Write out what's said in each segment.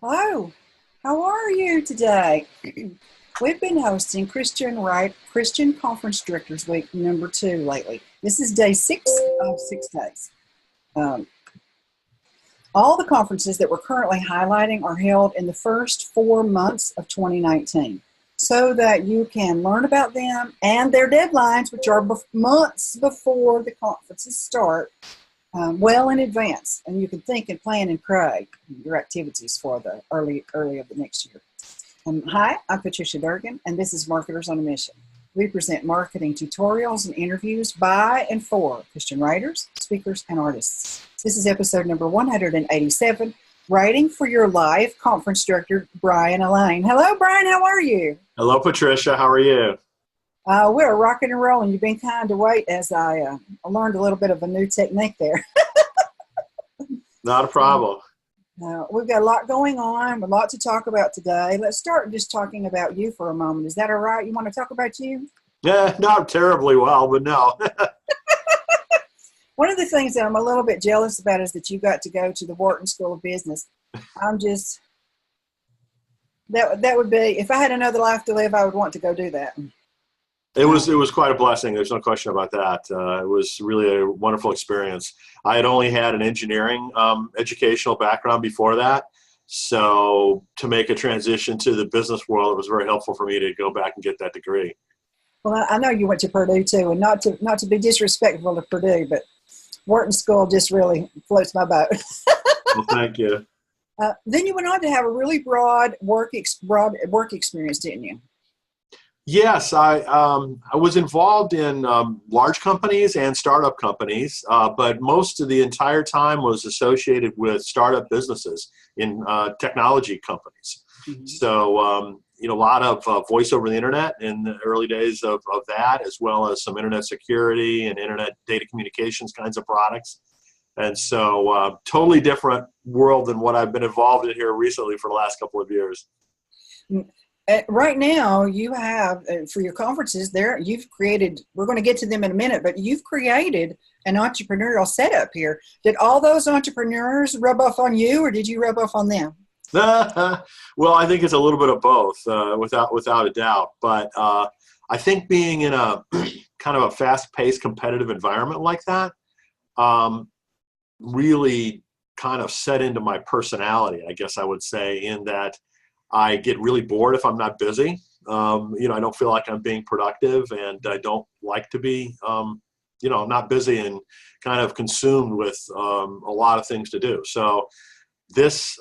Hello, how are you today? We've been hosting Christian Conference Directors Week number 2 lately. This is day 6 of 6 days. Um, all the conferences that we're currently highlighting are held in the first 4 months of 2019 so that you can learn about them and their deadlines, which are months before the conferences start, well in advance, and you can think and plan and create your activities for the early of the next year. Hi, I'm Patricia A Durgin, and this is Marketers on a Mission. We present marketing tutorials and interviews by and for Christian writers, speakers, and artists. This is episode number 187, Writing for Your Life, Conference Director Brian Allain. Hello, Brian, how are you? Hello, Patricia, how are you? We're rocking and rolling. You've been kind to wait as I learned a little bit of a new technique there. Not a problem. We've got a lot going on, a lot to talk about today. Let's start just talking about you for a moment. Is that all right? You want to talk about you? Yeah, not terribly well, but no. One of the things that I'm a little bit jealous about is that you got to go to the Wharton School of Business. That would be, if I had another life to live, I would want to go do that. It was quite a blessing. There's no question about that. It was really a wonderful experience. I had only had an engineering educational background before that. So to make a transition to the business world, it was very helpful for me to go back and get that degree. Well, I know you went to Purdue too, and not to be disrespectful to Purdue, but Wharton School just really floats my boat. Well, thank you. Then you went on to have a really broad work experience, didn't you? Yes, I was involved in large companies and startup companies, but most of the entire time was associated with startup businesses in technology companies. Mm-hmm. So, a lot of voice over the internet in the early days of that, as well as some internet security and internet data communications kinds of products. And so totally different world than what I've been involved in here recently for the last couple of years. Right now, you have, for your conferences there, you've created, we're going to get to them in a minute, but you've created an entrepreneurial setup here. Did all those entrepreneurs rub off on you, or did you rub off on them? Well, I think it's a little bit of both, without a doubt. But I think being in a kind of a fast-paced, competitive environment like that really kind of set into my personality, I guess I would say, in that I get really bored if I'm not busy. I don't feel like I'm being productive, and I don't like to be, not busy and kind of consumed with a lot of things to do. So this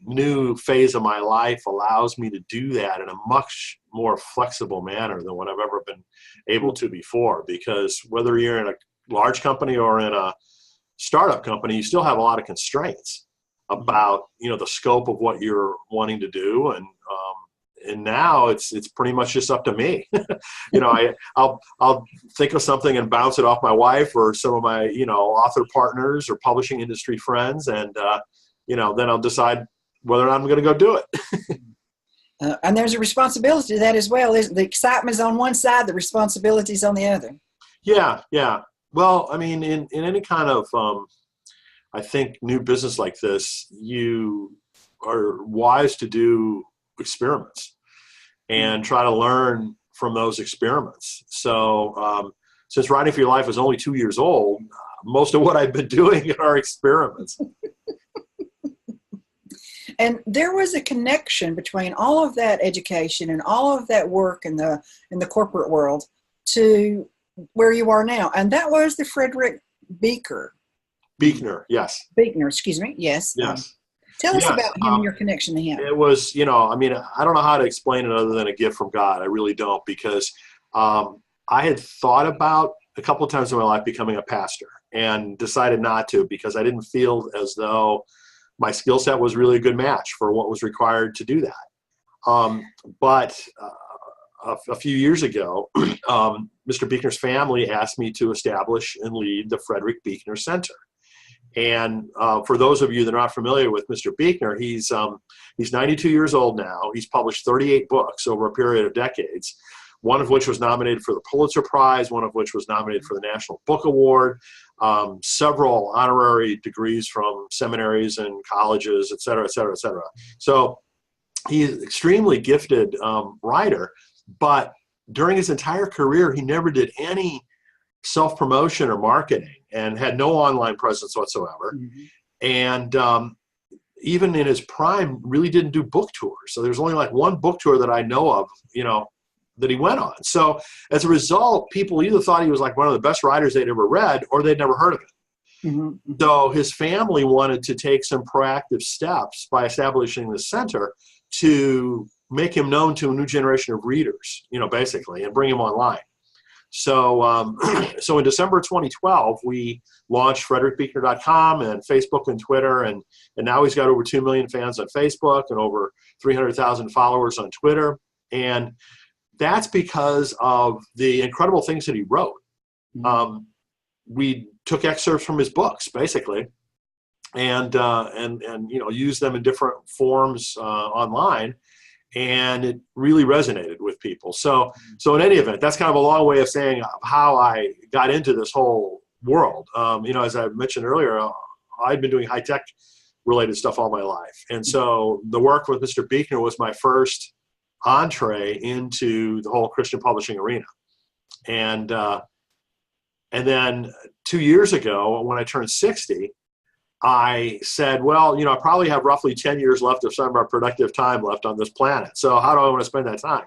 new phase of my life allows me to do that in a much more flexible manner than what I've ever been able to before, because whether you're in a large company or in a startup company, you still have a lot of constraints about the scope of what you're wanting to do, and now it's pretty much just up to me. I'll think of something and bounce it off my wife or some of my author partners or publishing industry friends, and then I'll decide whether or not I'm going to go do it. And there's a responsibility to that as well. The excitement is on one side, the responsibility is on the other. Yeah. Well, I mean, in any kind of I think new business like this, you are wise to do experiments and try to learn from those experiments. So since Writing for Your Life is only 2 years old, most of what I've been doing are experiments. And there was a connection between all of that education and all of that work in the corporate world to where you are now. And that was the Frederick Buechner, yes. Buechner, excuse me. Yes. Yes. Tell us about him and your connection to him. It was, I don't know how to explain it other than a gift from God. I really don't, because I had thought about a couple of times in my life becoming a pastor and decided not to, because I didn't feel as though my skill set was really a good match for what was required to do that. But a few years ago, Mr. Buechner's family asked me to establish and lead the Frederick Buechner Center. And for those of you that are not familiar with Mr. Buechner, he's 92 years old now. He's published 38 books over a period of decades. one of which was nominated for the Pulitzer Prize, one of which was nominated for the National Book Award, several honorary degrees from seminaries and colleges, et cetera, et cetera, et cetera. So he's an extremely gifted writer, but during his entire career, he never did any self-promotion or marketing and had no online presence whatsoever. Mm-hmm. And even in his prime, really didn't do book tours. So there's only like one book tour that I know of, that he went on. So as a result, people either thought he was like one of the best writers they'd ever read, or they'd never heard of it. Mm-hmm. So his family wanted to take some proactive steps by establishing the center to make him known to a new generation of readers, basically, and bring him online. So so in December 2012, we launched frederickbuechner.com and Facebook and Twitter, and now he's got over 2 million fans on Facebook and over 300,000 followers on Twitter. And that's because of the incredible things that he wrote. We took excerpts from his books, basically, and used them in different forms online. And it really resonated with people. So in any event, that's kind of a long way of saying how I got into this whole world. As I mentioned earlier, I'd been doing high-tech related stuff all my life. And so the work with Mr. Buechner was my first entree into the whole Christian publishing arena. And then 2 years ago, when I turned 60, I said, well, I probably have roughly 10 years left of some of our productive time left on this planet. So how do I want to spend that time?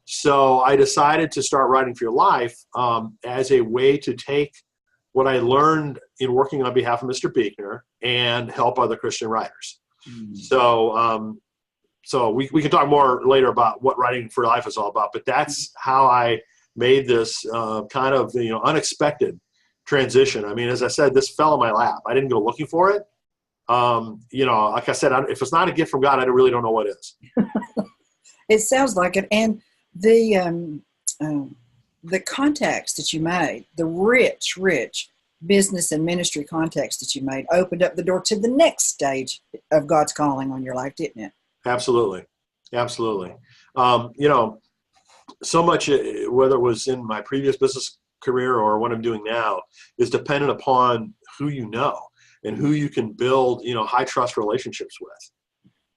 So I decided to start Writing for Your Life as a way to take what I learned in working on behalf of Mr. Buechner and help other Christian writers. Mm-hmm. So we can talk more later about what Writing for Your Life is all about, but that's how I made this kind of unexpected transition. I mean, as I said, this fell in my lap. I didn't go looking for it. Like I said, if it's not a gift from God, I really don't know what is. It sounds like it. And the contacts that you made, the rich business and ministry contacts that you made, opened up the door to the next stage of God's calling on your life, didn't it? Absolutely. So much, whether it was in my previous business career or what I'm doing now, is dependent upon who you know and who you can build, high trust relationships with.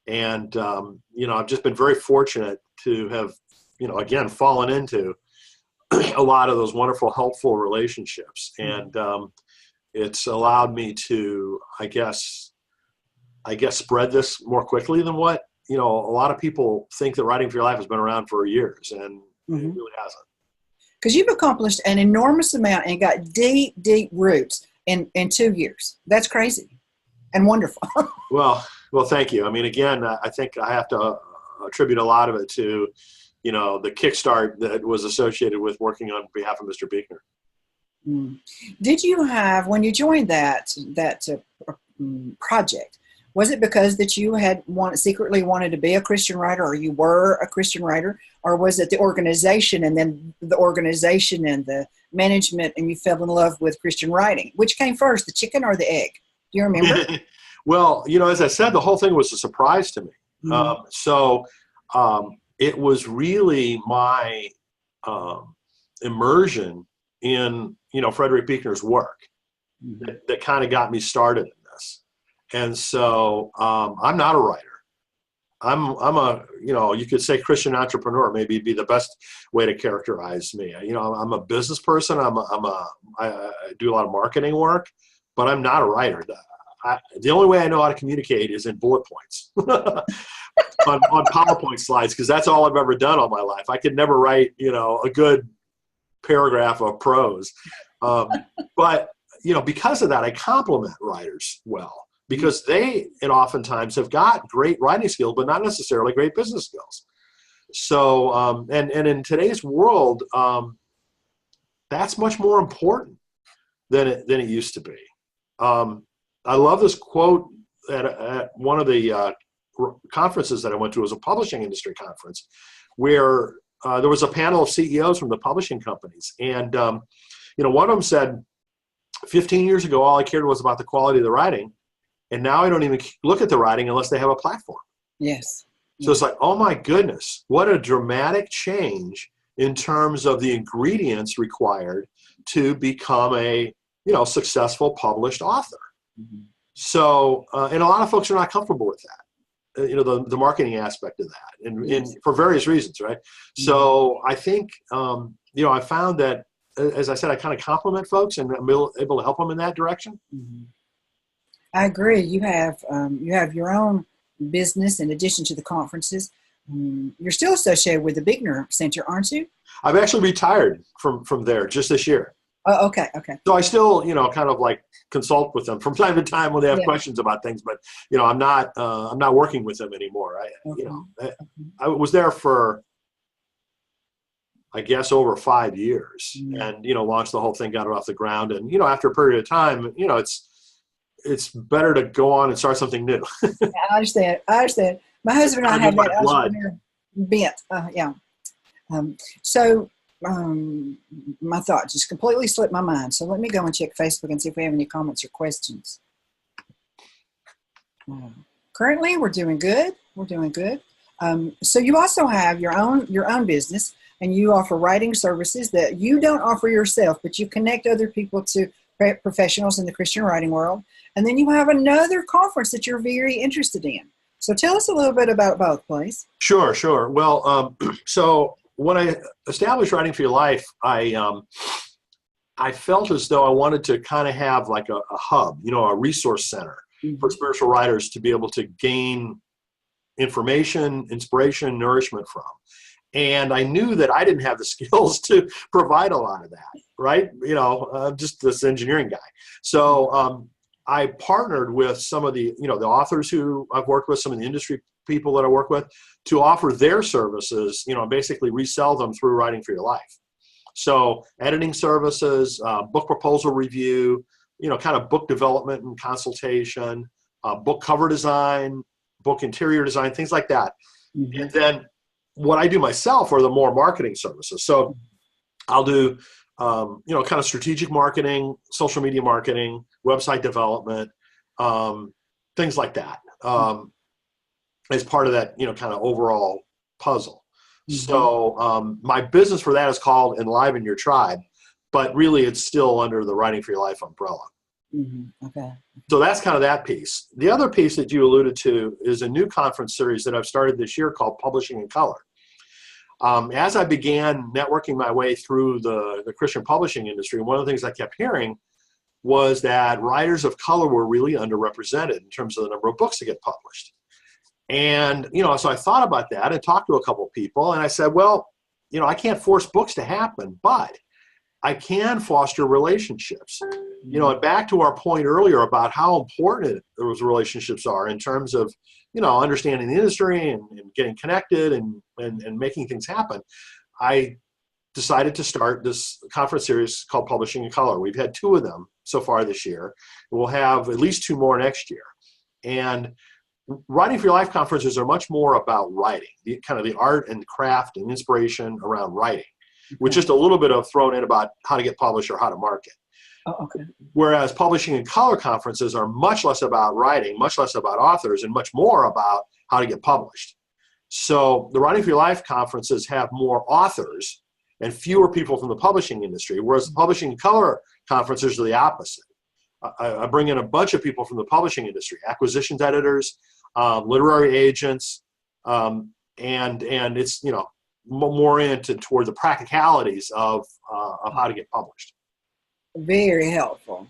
And, I've just been very fortunate to have, again, fallen into a lot of those wonderful, helpful relationships. And it's allowed me to, I guess, spread this more quickly than what, a lot of people think that Writing for Your Life has been around for years, and it really hasn't. Because you've accomplished an enormous amount and got deep, deep roots in 2 years. That's crazy and wonderful. Well, thank you. I mean, again, I think I have to attribute a lot of it to, the kickstart that was associated with working on behalf of Mr. Buechner. Did you have, when you joined that project, was it because that you had secretly wanted to be a Christian writer, or you were a Christian writer, or was it the organization and then the organization and the management and you fell in love with Christian writing? Which came first, the chicken or the egg? Do you remember? Well, as I said, the whole thing was a surprise to me. It was really my immersion in, Frederick Buechner's work that kind of got me started in this. And so I'm not a writer. I'm a, you could say Christian entrepreneur, maybe be the best way to characterize me. I'm a business person. I do a lot of marketing work, but I'm not a writer. The only way I know how to communicate is in bullet points on PowerPoint slides, because that's all I've ever done all my life. I could never write, a good paragraph of prose. But, because of that, I compliment writers well, because they, and oftentimes, have got great writing skills, but not necessarily great business skills. So, and in today's world, that's much more important than it used to be. I love this quote at one of the conferences that I went to. It was a publishing industry conference where there was a panel of CEOs from the publishing companies. And, one of them said, 15 years ago, all I cared was about the quality of the writing. And now I don't even look at the writing unless they have a platform. Yes. So it's like, oh my goodness, what a dramatic change in terms of the ingredients required to become a, successful published author. Mm-hmm. So, and a lot of folks are not comfortable with that. The marketing aspect of that, and for various reasons, right? Mm-hmm. So I think, I found that, as I said, I kind of compliment folks, and I'm able to help them in that direction. Mm-hmm. I agree. You have your own business in addition to the conferences. You're still associated with the Bigner Center, aren't you? I've actually retired from there just this year. Oh, okay. So I still, kind of like consult with them from time to time when they have questions about things, but I'm not working with them anymore. I was there for, I guess, over 5 years, and launched the whole thing, got it off the ground, and after a period of time, it's better to go on and start something new. I understand. My husband and I have that entrepreneur bent. My thought just completely slipped my mind. So let me go and check Facebook and see if we have any comments or questions. Currently, we're doing good. So you also have your own business, and you offer writing services that you don't offer yourself, but you connect other people to professionals in the Christian writing world. And then you have another conference that you're very interested in. So tell us a little bit about both, please. Sure. Well, so when I established Writing for Your Life, I felt as though I wanted to kind of have like a hub, a resource center for spiritual writers to be able to gain information, inspiration, nourishment from. And I knew that I didn't have the skills to provide a lot of that, right? Just this engineering guy. So I partnered with some of the, the authors who I've worked with, some of the industry people that I work with, to offer their services, basically resell them through Writing for Your Life. So editing services, book proposal review, kind of book development and consultation, book cover design, book interior design, things like that. Mm-hmm. And then what I do myself are the more marketing services. So I'll do, kind of strategic marketing, social media marketing, website development, things like that, as part of that, kind of overall puzzle. Mm-hmm. So my business for that is called Enliven Your Tribe, but really it's still under the Writing for Your Life umbrella. Mm-hmm. Okay. So that's kind of that piece. The other piece that you alluded to is a new conference series that I've started this year called Publishing in Color. As I began networking my way through the Christian publishing industry, one of the things I kept hearing was that writers of color were really underrepresented in terms of the number of books that get published. And, so I thought about that and talked to a couple of people, and I said, well, I can't force books to happen, but I can foster relationships. And back to our point earlier about how important those relationships are in terms of, understanding the industry and getting connected and making things happen. I decided to start this conference series called Publishing in Color. We've had 2 of them so far this year. We'll have at least 2 more next year. And Writing for Your Life conferences are much more about writing, kind of the art and craft and inspiration around writing, with just a little bit of thrown in about how to get published or how to market. Oh, okay. Whereas Publishing in Color conferences are much less about writing, much less about authors, and much more about how to get published. So the Writing for Your Life conferences have more authors and fewer people from the publishing industry, whereas the Publishing in Color conferences are the opposite. I bring in a bunch of people from the publishing industry, acquisitions editors, literary agents, and it's, more toward the practicalities of how to get published. Very helpful.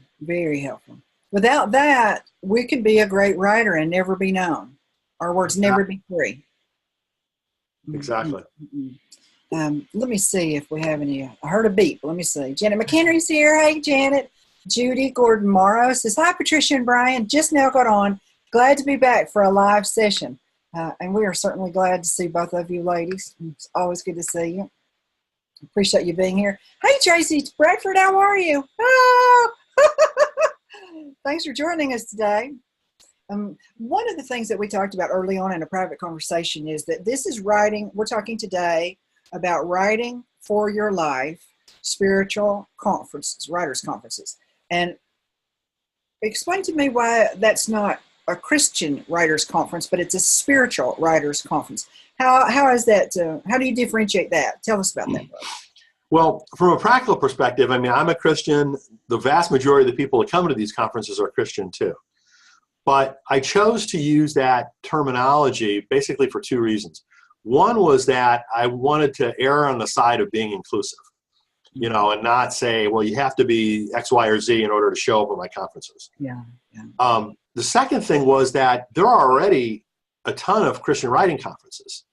Without that, we could be a great writer and never be known. Our words never be free. Exactly. Let me see if we have any. I heard a beep. Let me see. Janet McHenry's here. Hey, Janet. Judy Gordon Morrow says, hi, Patricia and Brian. Just now got on. Glad to be back for a live session. And we are certainly glad to see both of you ladies. It's always good to see you. Appreciate you being here. Hey, Tracy Bradford, how are you? Oh! Thanks for joining us today. One of the things that we talked about early on in a private conversation is that this is writing. We're talking today about Writing for Your Life, spiritual conferences, writers' conferences. And explain to me why that's not a Christian writers conference, but it's a spiritual writers conference. How is that? How do you differentiate that? Tell us about that, bro. Well, from a practical perspective, I mean, I'm a Christian. The vast majority of the people that come to these conferences are Christian too. But I chose to use that terminology basically for two reasons. One was that I wanted to err on the side of being inclusive, you know, and not say, well, you have to be X, Y, or Z in order to show up at my conferences. Yeah. The second thing was that there are already a ton of Christian writing conferences.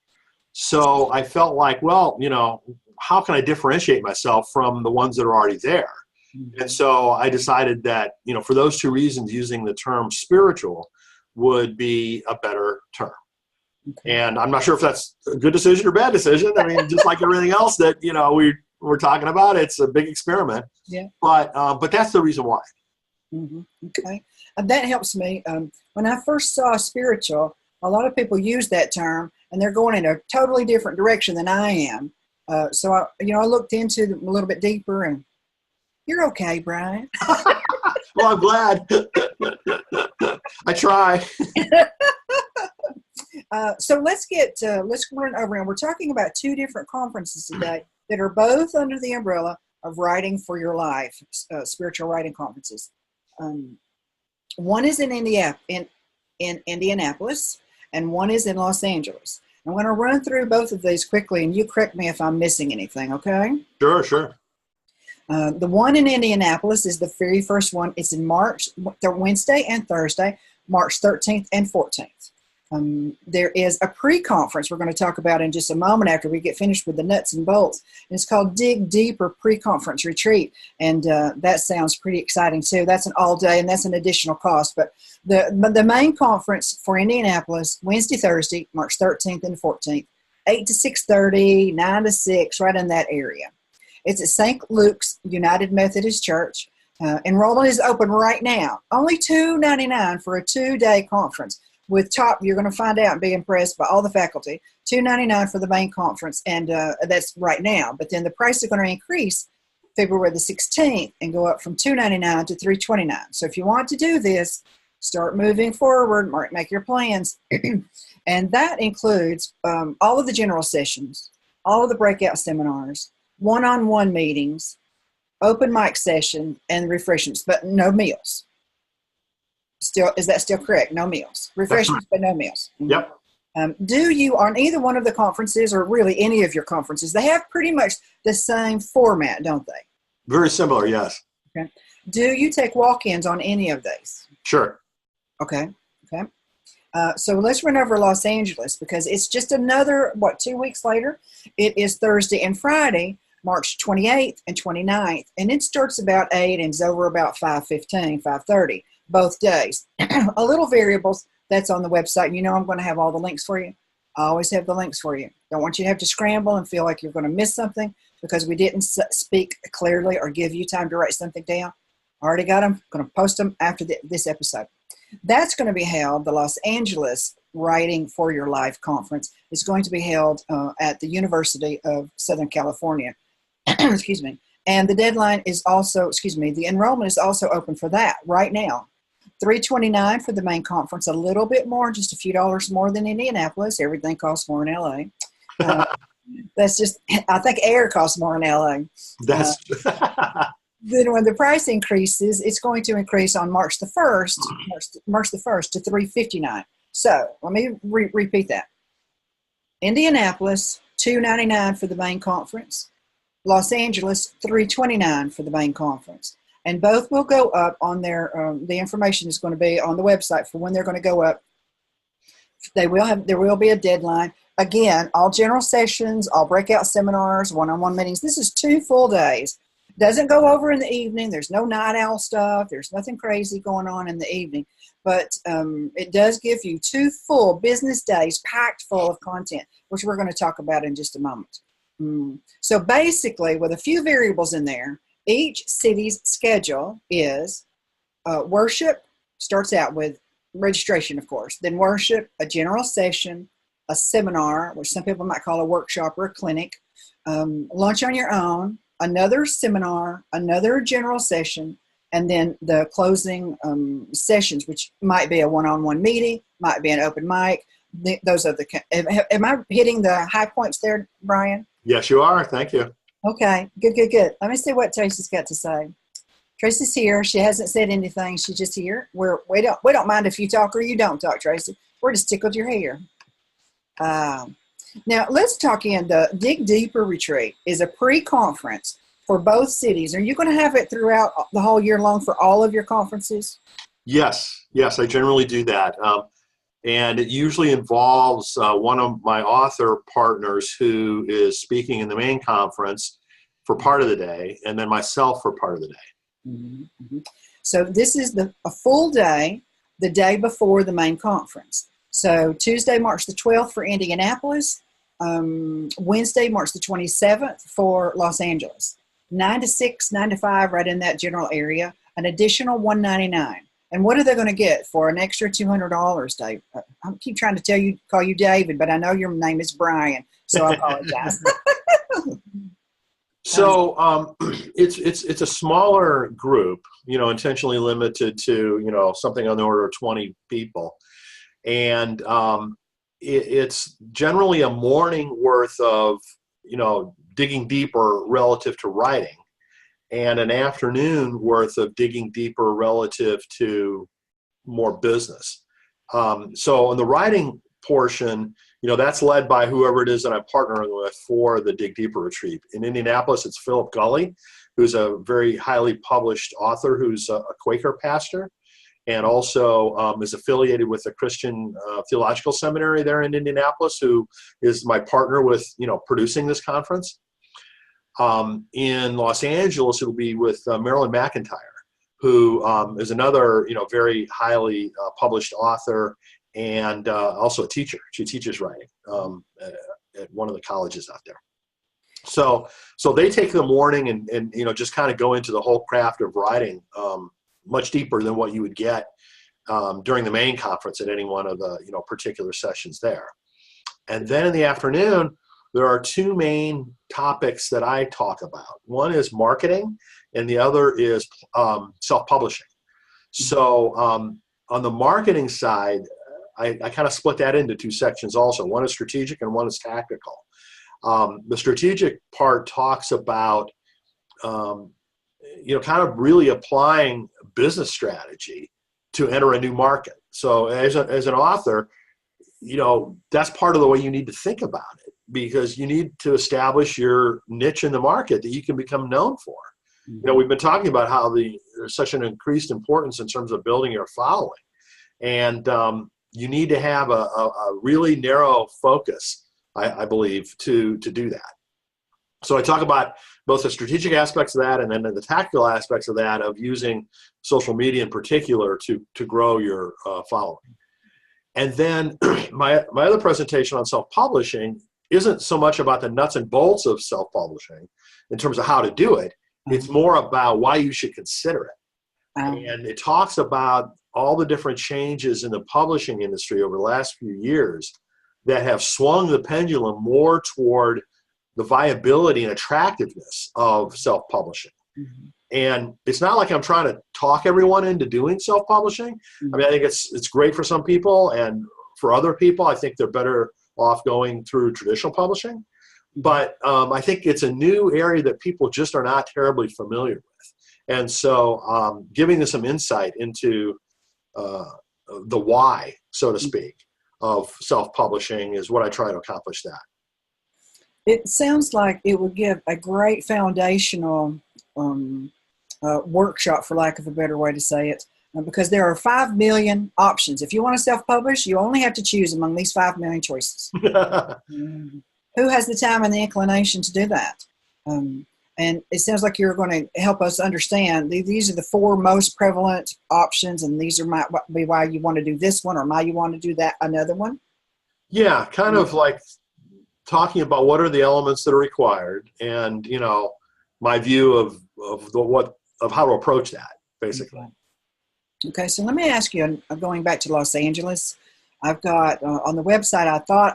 So I felt like, well, you know, how can I differentiate myself from the ones that are already there? Mm-hmm. And so I decided that, you know, for those two reasons, using the term spiritual would be a better term. Okay. And I'm not sure if that's a good decision or bad decision. I mean, just like everything else that, you know, we're talking about, it's a big experiment. Yeah. But that's the reason why. Mm-hmm. Okay. That helps me. When I first saw spiritual, a lot of people use that term and they're going in a totally different direction than I am. So I looked into them a little bit deeper, and you're okay, Brian. Well, I'm glad. I try. So let's run over, and we're talking about two different conferences today that are both under the umbrella of Writing for Your Life, spiritual writing conferences. One is in Indianapolis, and one is in Los Angeles. I'm going to run through both of these quickly, and you correct me if I'm missing anything, okay? Sure. The one in Indianapolis is the very first one. It's in March, Wednesday and Thursday, March 13th and 14th. There is a pre-conference we're going to talk about in just a moment after we get finished with the nuts and bolts. And it's called Dig Deeper Pre-Conference Retreat. And that sounds pretty exciting too. That's an all day, and that's an additional cost. But the main conference for Indianapolis, Wednesday, Thursday, March 13th and 14th, 8 to 6:30, 9 to 6, right in that area. It's at St. Luke's United Methodist Church. Enrollment is open right now. Only $2.99 for a 2-day conference. With you're going to find out and be impressed by all the faculty. $2.99 for the main conference, and that's right now. But then the price is going to increase February the 16th and go up from $2.99 to $3.29. So if you want to do this, start moving forward, make your plans. And that includes all of the general sessions, all of the breakout seminars, one-on-one meetings, open mic session, and refreshments, but no meals. Is that still correct? No meals. Refreshments, but no meals. Yep. Do you, on either one of the conferences, or really any of your conferences, they have pretty much the same format, don't they? Very similar, yes. Okay. Do you take walk-ins on any of these? Sure. Okay. So let's run over Los Angeles, because it's just another, 2 weeks later? It is Thursday and Friday, March 28th and 29th, and it starts about 8 and is over about 5:15, 5:30. Both days. A little variables, that's on the website. You know I'm going to have all the links for you. I always have the links for you. Don't want you to have to scramble and feel like you're going to miss something because we didn't speak clearly or give you time to write something down. I already got them. I'm going to post them after this episode. That's going to be held, the Los Angeles Writing for Your Life Conference is going to be held at the University of Southern California. Excuse me. And the deadline is also, the enrollment is also open for that right now. $3.29 for the main conference, a little bit more, just a few dollars more than Indianapolis. Everything costs more in LA. That's just, I think air costs more in LA. That's Then when the price increases, it's going to increase on March the 1st to $3.59. So let me repeat that. Indianapolis, $2.99 for the main conference. Los Angeles, $3.29 for the main conference. And both will go up on their, the information is going to be on the website for when they're going to go up. There will be a deadline. Again, all general sessions, all breakout seminars, one-on-one meetings. This is 2 full days. Doesn't go over in the evening. There's no night owl stuff. There's nothing crazy going on in the evening. But it does give you 2 full business days packed full of content, which we're going to talk about in just a moment. So basically, with a few variables in there, each city's schedule is worship, starts out with registration, of course, then worship, a general session, a seminar, which some people might call a workshop or a clinic, lunch on your own, another seminar, another general session, and then the closing sessions, which might be a one-on-one meeting, might be an open mic. Those are the. Am I hitting the high points there, Brian? Yes, you are. Thank you. Okay, good. Let me see what Tracy's got to say. Tracy's here. She hasn't said anything. She's just here. We don't mind if you talk or you don't talk, Tracy. We're just tickled you're here. Now let's talk in the Dig Deeper retreat is a pre-conference for both cities. Are you going to have it throughout the whole year long for all of your conferences? Yes, I generally do that. And it usually involves one of my author partners who is speaking in the main conference for part of the day, and then myself for part of the day. Mm-hmm. So this is a full day, the day before the main conference. So Tuesday, March the 12th for Indianapolis, Wednesday, March the 27th for Los Angeles. 9 to 6, 9 to 5, right in that general area, an additional $199. And what are they going to get for an extra $200, Dave? I keep trying to call you David, but I know your name is Brian, so I apologize. So it's a smaller group, intentionally limited to, something on the order of 20 people. And it's generally a morning worth of, digging deeper relative to writing, and an afternoon worth of digging deeper relative to more business. So in the writing portion, that's led by whoever it is that I'm partnering with for the Dig Deeper retreat. In Indianapolis, it's Philip Gully, who's a very highly published author who's a Quaker pastor, and also is affiliated with the Christian Theological Seminary there in Indianapolis, who is my partner with, producing this conference. In Los Angeles, it'll be with Marilyn McIntyre, who is another, very highly published author and also a teacher. She teaches writing at one of the colleges out there. So they take the morning and just kind of go into the whole craft of writing much deeper than what you would get during the main conference at any one of the particular sessions there. And then in the afternoon, there are two main topics that I talk about. One is marketing, and the other is self-publishing. So on the marketing side, I kind of split that into two sections also. One is strategic and one is tactical. The strategic part talks about, kind of really applying business strategy to enter a new market. So as an author, that's part of the way you need to think about it, because you need to establish your niche in the market that you can become known for. Mm-hmm. We've been talking about how there's such an increased importance in terms of building your following. And you need to have a really narrow focus, I believe, to do that. So I talk about both the strategic aspects of that and then the tactical aspects of that, of using social media in particular to grow your following. And then my other presentation on self-publishing isn't so much about the nuts and bolts of self-publishing in terms of how to do it. It's more about why you should consider it. And it talks about all the different changes in the publishing industry over the last few years that have swung the pendulum more toward the viability and attractiveness of self-publishing. Mm-hmm. And it's not like I'm trying to talk everyone into doing self-publishing. Mm-hmm. I mean, I think it's great for some people, and for other people, I think they're better off going through traditional publishing. But I think it's a new area that people just are not terribly familiar with. And so giving them some insight into the why, so to speak, of self-publishing is what I try to accomplish that. It sounds like it would give a great foundational workshop, for lack of a better way to say it, because there are 5 million options. If you want to self-publish, you only have to choose among these 5 million choices. Who has the time and the inclination to do that? And it sounds like you're going to help us understand these are the 4 most prevalent options, and these might be why you want to do this one or why you want to do that another one. Yeah, kind of like talking about what are the elements that are required, and my view of how to approach that, basically. Okay, so let me ask you, going back to Los Angeles, I've got on the website, I thought,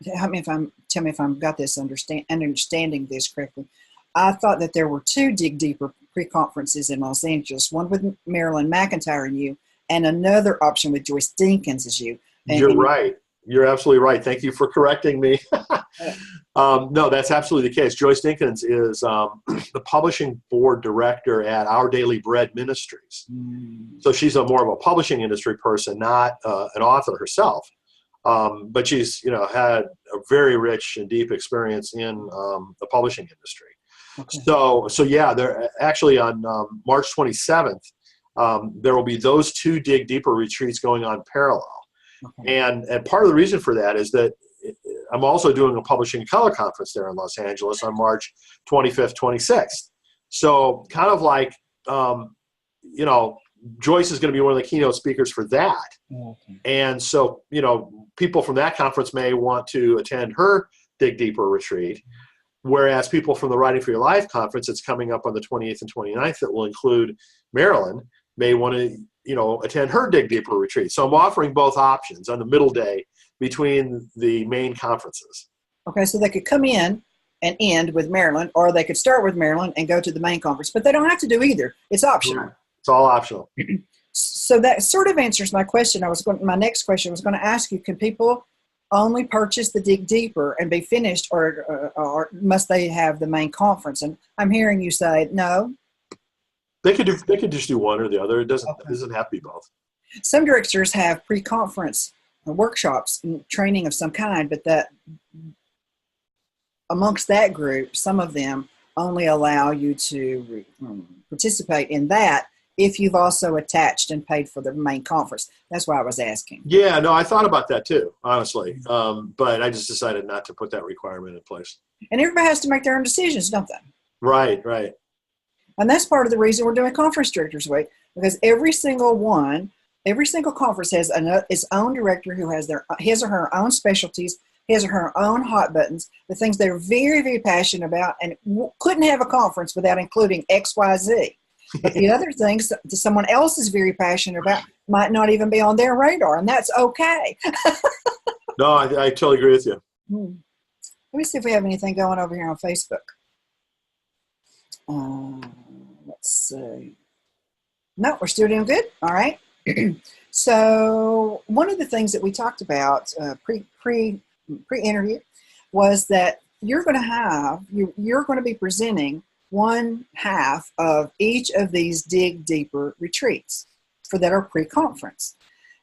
tell me if I've got this understanding this correctly. I thought that there were 2 Dig Deeper pre-conferences in Los Angeles, one with Marilyn McIntyre and you, and another option with Joyce Dinkins as you. You're right. You're absolutely right. Thank you for correcting me. No, that's absolutely the case. Joyce Dinkins is the publishing board director at Our Daily Bread Ministries. So she's more of a publishing industry person, not an author herself. But she's, had a very rich and deep experience in the publishing industry. Okay. So yeah, they're actually on March 27th. There will be those 2 Dig Deeper retreats going on parallel. Okay. And part of the reason for that is that I'm also doing a Publishing Color Conference there in Los Angeles on March 25th, 26th. So kind of like, Joyce is going to be one of the keynote speakers for that. Okay. And so, people from that conference may want to attend her Dig Deeper retreat, whereas people from the Writing for Your Life conference that's coming up on the 28th and 29th that will include Marilyn may want to, attend her Dig Deeper retreat. So I'm offering both options on the middle day between the main conferences. Okay, so they could come in and end with Marilyn, or they could start with Marilyn and go to the main conference, but they don't have to do either. It's optional. Right. It's all optional. So that sort of answers my question. My next question was going to ask you, can people only purchase the Dig Deeper and be finished, or must they have the main conference? And I'm hearing you say no. They could just do one or the other. It doesn't have to be both. Some directors have pre-conference workshops and training of some kind, but that amongst that group, some of them only allow you to participate in that if you've also attached and paid for the main conference. That's why I was asking. Yeah, no, I thought about that too, honestly. But I just decided not to put that requirement in place. And everybody has to make their own decisions, don't they? Right, right. And that's part of the reason we're doing Conference Directors Week, because every single conference has its own director who has his or her own specialties, his or her own hot buttons, the things they're very, very passionate about, and couldn't have a conference without including X, Y, Z. But the other things that someone else is very passionate about might not even be on their radar, and that's okay. No, I totally agree with you. Let me see if we have anything going over here on Facebook. Let's see. No, we're still doing good. All right. So one of the things that we talked about pre-interview was that you're going to be presenting one half of each of these Dig Deeper retreats that are pre-conference.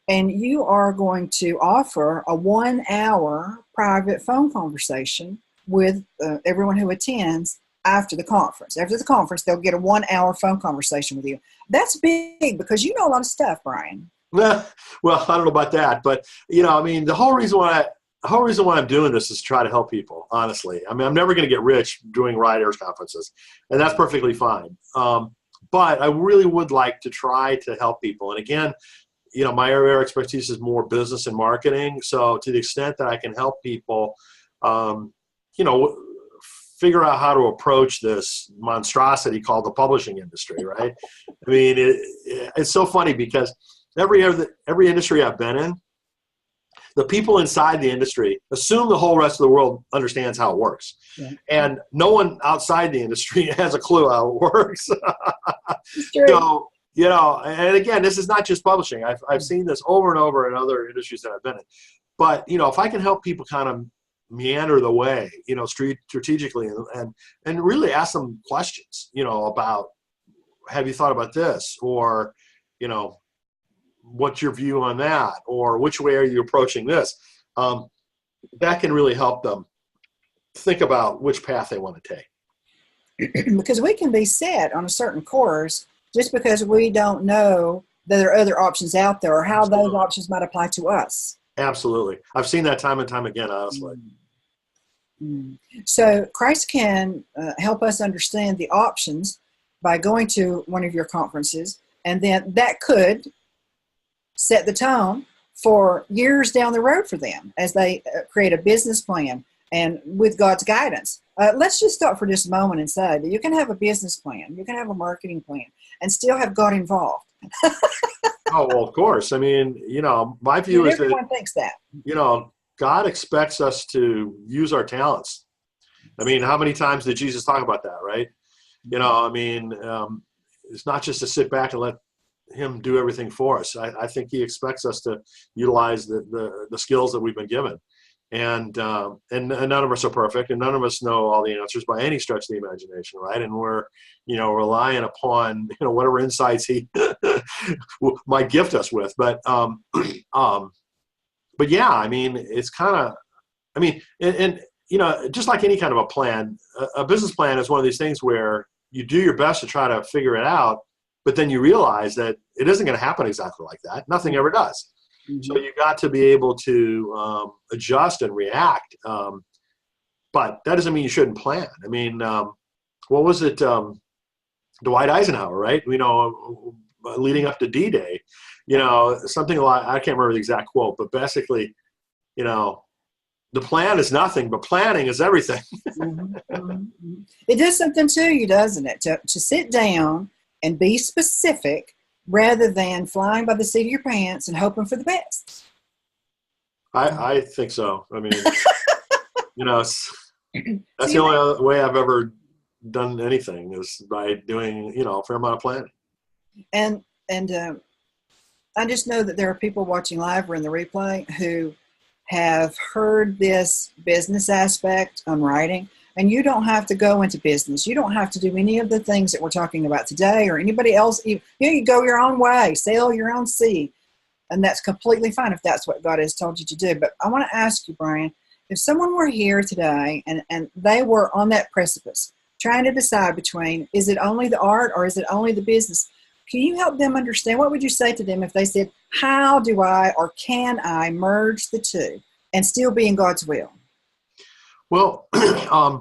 And you are going to offer a 1-hour private phone conversation with everyone who attends after the conference. After the conference, they'll get a 1-hour phone conversation with you. That's big because you know a lot of stuff, Brian. Well, I don't know about that, but the whole reason why I'm doing this is to try to help people, honestly. I'm never going to get rich doing writers conferences, and that's perfectly fine. But I really would like to try to help people. And again, my area of expertise is more business and marketing. So to the extent that I can help people, figure out how to approach this monstrosity called the publishing industry, right? It's so funny because every industry I've been in, the people inside the industry assume the whole rest of the world understands how it works. Yeah. And no one outside the industry has a clue how it works. So, and again, this is not just publishing. I've seen this over and over in other industries that I've been in. But, if I can help people kind of meander the way, strategically and really ask them questions, about, have you thought about this? Or, what's your view on that? Or which way are you approaching this? That can really help them think about which path they want to take. Because we can be set on a certain course just because we don't know that there are other options out there or how Absolutely. Those options might apply to us. Absolutely. I've seen that time and time again, honestly. So Christ can help us understand the options by going to one of your conferences, and then that could set the tone for years down the road for them as they create a business plan and with God's guidance. Let's just stop for just a moment and say that you can have a business plan, you can have a marketing plan, and still have God involved. Oh, well, of course. My view is that everyone thinks that. God expects us to use our talents. How many times did Jesus talk about that, right? You know, I mean, it's not just to sit back and let him do everything for us. I think he expects us to utilize the skills that we've been given. And none of us are perfect, and none of us know all the answers by any stretch of the imagination, right? And we're, you know, relying upon, you know, whatever insights he might gift us with. But yeah, I mean, it's kind of, I mean, and you know, just like any kind of a plan, a business plan is one of these things where you do your best to try to figure it out, but then you realize that it isn't going to happen exactly like that. Nothing ever does. Mm-hmm. So you got to be able to adjust and react. But that doesn't mean you shouldn't plan. I mean, what was it? Dwight Eisenhower, right? You know, leading up to D-Day, you know, something like, I can't remember the exact quote, but basically, you know, the plan is nothing, but planning is everything. It does something to you, doesn't it? To sit down and be specific rather than flying by the seat of your pants and hoping for the best. I think so. I mean, you know, that's the only way I've ever done anything is by doing, you know, a fair amount of planning. And I just know that there are people watching live or in the replay who have heard this business aspect on writing, and you don't have to go into business. You don't have to do any of the things that we're talking about today or anybody else. You go your own way, sail your own sea, and that's completely fine if that's what God has told you to do. But I want to ask you, Brian, if someone were here today and they were on that precipice trying to decide between, is it only the art or is it only the business? Can you help them understand? What would you say to them if they said, how do I or can I merge the two and still be in God's will? Well, I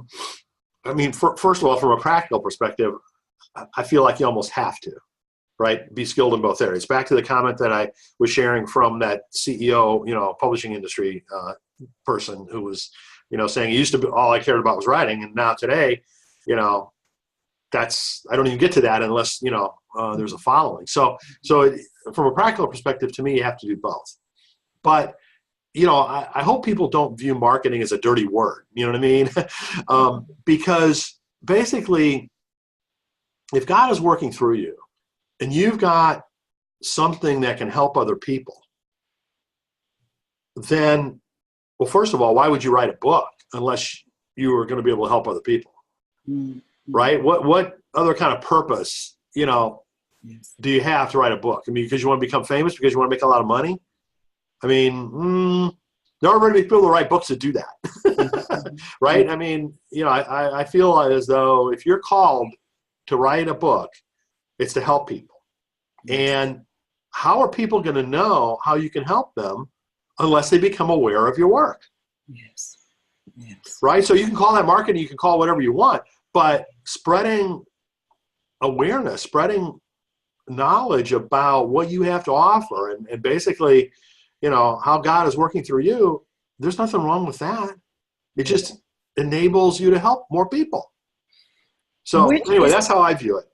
mean, first of all, from a practical perspective, I feel like you almost have to, right? Be skilled in both areas. Back to the comment that I was sharing from that CEO, you know, publishing industry person who was, you know, saying, it used to be all I cared about was writing. And now today, you know, I don't even get to that unless, you know, there's a following. So from a practical perspective, to me, you have to do both. But, you know, I hope people don't view marketing as a dirty word. You know what I mean? Because basically, if God is working through you and you've got something that can help other people, then, well, first of all, why would you write a book unless you were going to be able to help other people? Mm-hmm. Right? What other kind of purpose, you know, do you have to write a book? I mean, because you want to become famous, because you want to make a lot of money? I mean, there are very people who write books that do that, right? I mean, you know, I feel as though if you're called to write a book, it's to help people. And how are people going to know how you can help them unless they become aware of your work? Yes. Right? So you can call that marketing, you can call it whatever you want, but spreading awareness, spreading knowledge about what you have to offer and basically, you know, how God is working through you, there's nothing wrong with that. It just enables you to help more people. So anyway, that's how I view it.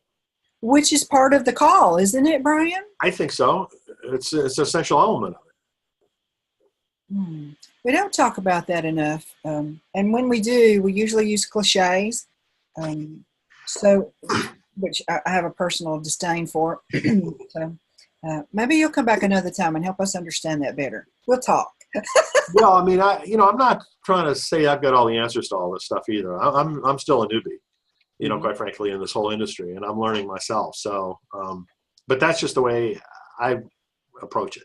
Which is part of the call, isn't it, Brian? I think so. It's an essential element of it. We don't talk about that enough. And when we do, we usually use cliches. Which I have a personal disdain for. So maybe you'll come back another time and help us understand that better. We'll talk. Well, I mean, I'm not trying to say I've got all the answers to all this stuff either. I'm still a newbie, you know, quite frankly, in this whole industry, and I'm learning myself. So, but that's just the way I approach it.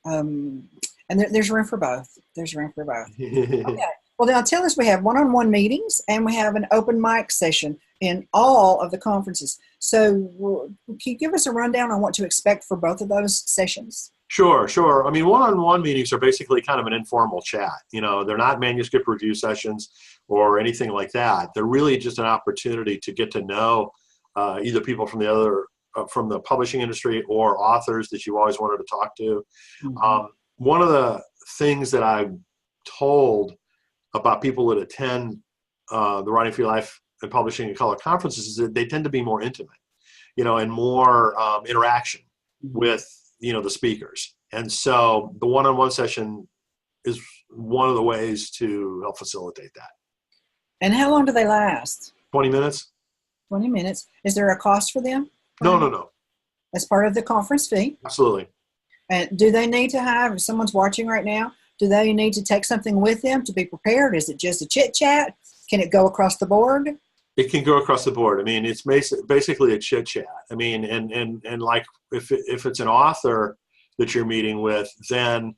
And there's room for both. Okay. Well, now tell us, we have one-on-one meetings and we have an open mic session in all of the conferences. So can you give us a rundown on what to expect for both of those sessions? Sure. I mean, one-on-one meetings are basically kind of an informal chat. You know, they're not manuscript review sessions or anything like that. They're really just an opportunity to get to know either people from the publishing industry or authors that you always wanted to talk to. Mm-hmm. One of the things that I've told about people that attend the Writing for Your Life and Publishing in Color conferences is that they tend to be more intimate, you know, and more interaction with, you know, the speakers. And so the one-on-one session is one of the ways to help facilitate that. And how long do they last? 20 minutes. 20 minutes. Is there a cost for them? No, no, no. As part of the conference fee? Absolutely. And do they need to have, if someone's watching right now, do they need to take something with them to be prepared? Is it just a chit chat? Can it go across the board? It can go across the board. I mean, it's basically a chit chat. I mean, and like if it's an author that you're meeting with, then,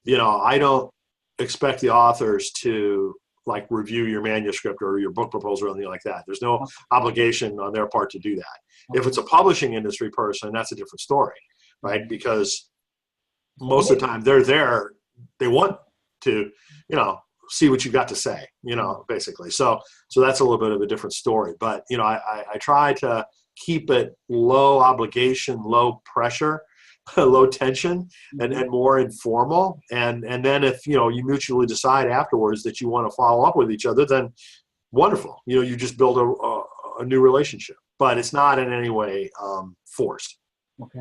I don't expect the authors to like review your manuscript or your book proposal or anything like that. There's no obligation on their part to do that. If it's a publishing industry person, that's a different story, right? Because most of the time they're there, they want to, see what you've got to say, basically. So that's a little bit of a different story. But, I try to keep it low obligation, low pressure, low tension, and more informal. And then if, you mutually decide afterwards that you want to follow up with each other, then wonderful. You just build a new relationship. But it's not in any way forced. Okay.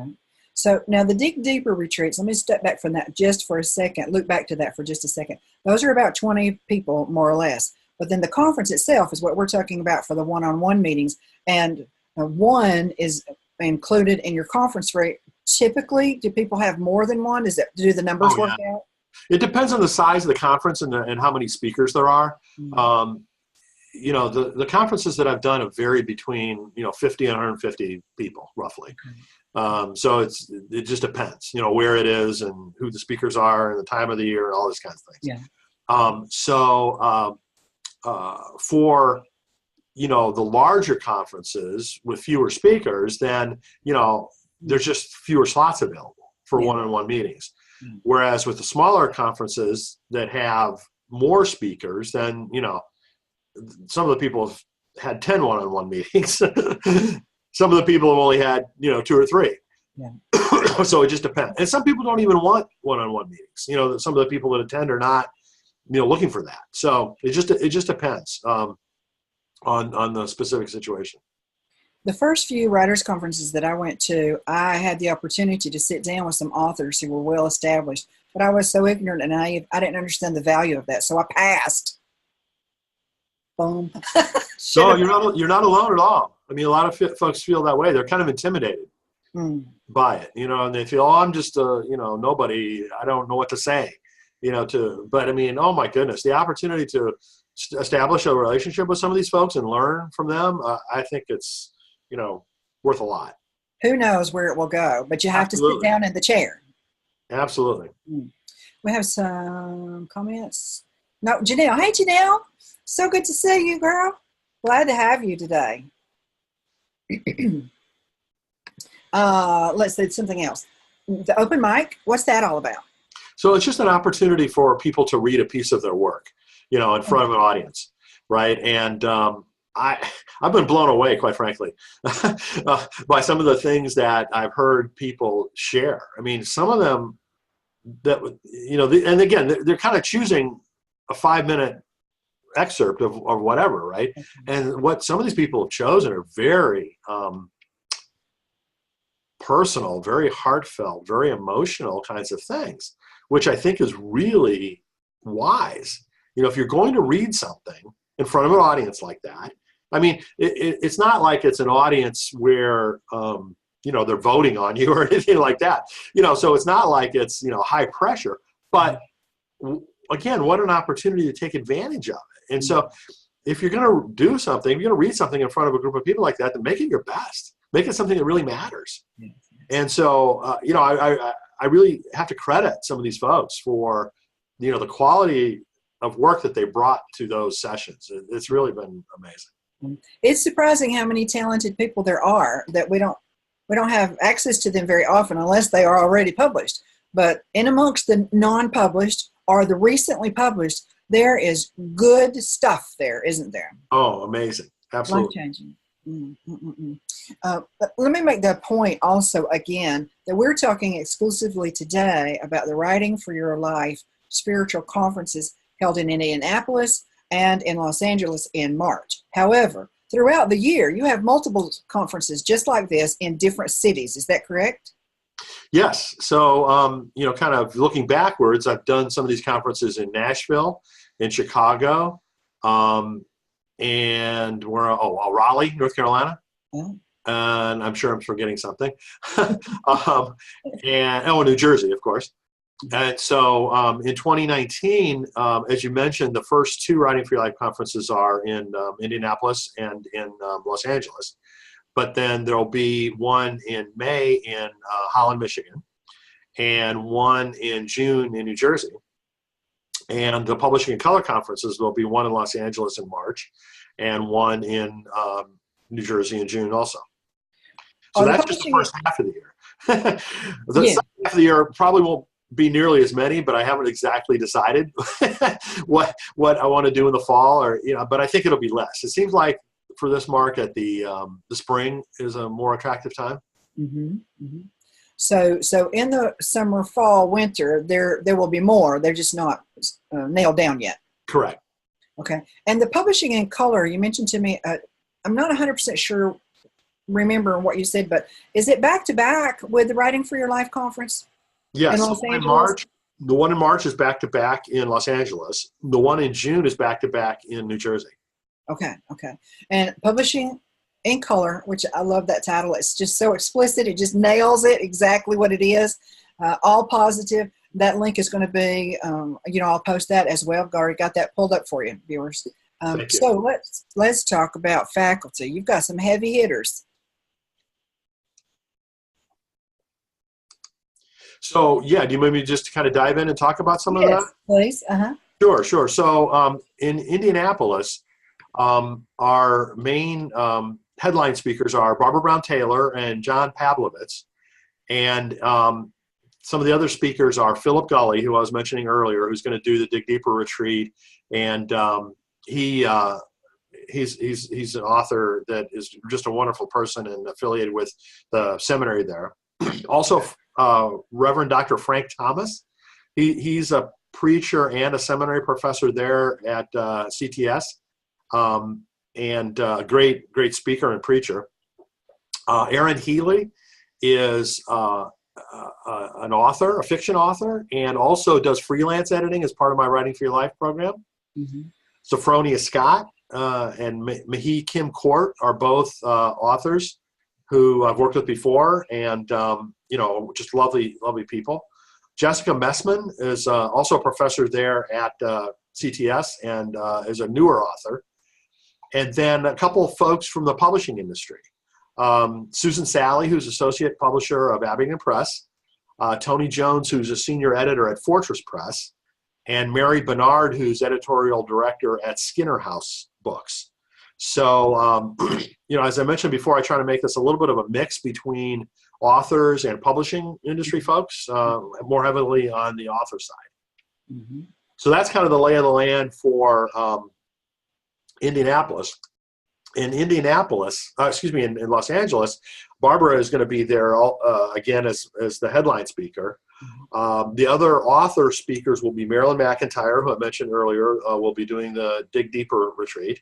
So now the Dig Deeper retreats, let me step back from that just for a second, look back to that for just a second. Those are about 20 people, more or less. But then the conference itself is what we're talking about for the one-on-one meetings. And one is included in your conference rate. Typically, do people have more than one? Do the numbers work out? It depends on the size of the conference and how many speakers there are. Mm-hmm. The conferences that I've done have varied between 50 and 150 people roughly. Okay. So it just depends, where it is and who the speakers are and the time of the year and all these kinds of things. Yeah. For the larger conferences with fewer speakers, then there's just fewer slots available for one-on-one meetings. Mm-hmm. Whereas with the smaller conferences that have more speakers, then some of the people have had 10 one-on-one meetings. Some of the people have only had 2 or 3. Yeah. So it just depends. And some people don't even want one-on-one meetings. Some of the people that attend are not looking for that. So it just depends on the specific situation. The first few writers' conferences that I went to, I had the opportunity to sit down with some authors who were well established, but I was so ignorant and naive, I didn't understand the value of that, so I passed. Boom. No, you're not alone at all. I mean, a lot of folks feel that way. They're kind of intimidated by it, and they feel, I'm just nobody. I don't know what to say, but I mean, oh my goodness, the opportunity to establish a relationship with some of these folks and learn from them, I think it's, worth a lot. Who knows where it will go, but you have to sit down in the chair. Absolutely. We have some comments. No, Janelle. Hey, Janelle. So good to see you, girl. Glad to have you today. Let's do something else. The open mic, what's that all about? So it's just an opportunity for people to read a piece of their work, in front of an audience, right? And I've been blown away, quite frankly, by some of the things that I've heard people share. I mean, some of them that, and again, they're kind of choosing a 5-minute excerpt of whatever, right? And what some of these people have chosen are very personal, very heartfelt, very emotional kinds of things, which I think is really wise. If you're going to read something in front of an audience like that, I mean, it's not like it's an audience where, they're voting on you or anything like that. So it's not like it's, high pressure. But again, what an opportunity to take advantage of it. And so if you're going to do something, if you're going to read something in front of a group of people like that, then make it your best. Make it something that really matters. Yes. And so, I really have to credit some of these folks for, the quality of work that they brought to those sessions. It's really been amazing. It's surprising how many talented people there are that we don't have access to them very often unless they are already published. But in amongst the non-published or the recently published, there is good stuff there, isn't there? Oh, amazing. Absolutely. Life-changing. Let me make the point also again that we're talking exclusively today about the Writing for Your Life spiritual conferences held in Indianapolis and in Los Angeles in March. However, throughout the year, you have multiple conferences just like this in different cities. Is that correct? Yes. So, kind of looking backwards, I've done some of these conferences in Nashville, in Chicago, and Raleigh, North Carolina. Oh. And I'm sure I'm forgetting something. And New Jersey, of course. And so in 2019, as you mentioned, the first two Writing for Your Life conferences are in Indianapolis and in Los Angeles. But then there'll be one in May in Holland, Michigan, and one in June in New Jersey. And the Publishing in Color conferences, there'll be one in Los Angeles in March and one in New Jersey in June also. So that's just the first half of the year. The second half of the year probably won't be nearly as many, but I haven't exactly decided what I want to do in the fall, or but I think it'll be less. It seems like for this market, the spring is a more attractive time. Mm-hmm. Mm-hmm. So in the summer, fall, winter, there will be more. They're just not nailed down yet. Correct. Okay. And the Publishing in Color, you mentioned to me, I'm not 100% sure, remember what you said, but is it back to back with the Writing for Your Life conference? Yes. In Los Angeles? The one in March is back to back in Los Angeles. The one in June is back to back in New Jersey. Okay. Okay. And Publishing in Color, which I love that title. It's just so explicit. It just nails it exactly what it is. All positive. That link is going to be, I'll post that as well. I've already got that pulled up for you, viewers. Thank you. So let's talk about faculty. You've got some heavy hitters. So, do you want me just to kind of dive in and talk about some of that? Please. Sure. So in Indianapolis, our main headline speakers are Barbara Brown Taylor and John Pavlovitz. And some of the other speakers are Philip Gully, who I was mentioning earlier, who's going to do the Dig Deeper retreat. And he's an author that is just a wonderful person and affiliated with the seminary there. Also, Reverend Dr. Frank Thomas. He's a preacher and a seminary professor there at CTS, and a great speaker and preacher. Aaron Healy is an author, a fiction author, and also does freelance editing as part of my Writing for Your Life program. Mm-hmm. Sophronia Scott and Mahi Kim Court are both authors who I've worked with before, and just lovely people. Jessica Messman is also a professor there at CTS and is a newer author. And then a couple of folks from the publishing industry. Susan Sally, who's associate publisher of Abingdon Press. Tony Jones, who's a senior editor at Fortress Press. And Mary Bernard, who's editorial director at Skinner House Books. So, as I mentioned before, I try to make this a little bit of a mix between authors and publishing industry folks, more heavily on the author side. Mm-hmm. So that's kind of the lay of the land for Indianapolis. In Los Angeles, Barbara is going to be there again as the headline speaker. The other author speakers will be Marilyn McIntyre, who I mentioned earlier, will be doing the Dig Deeper retreat.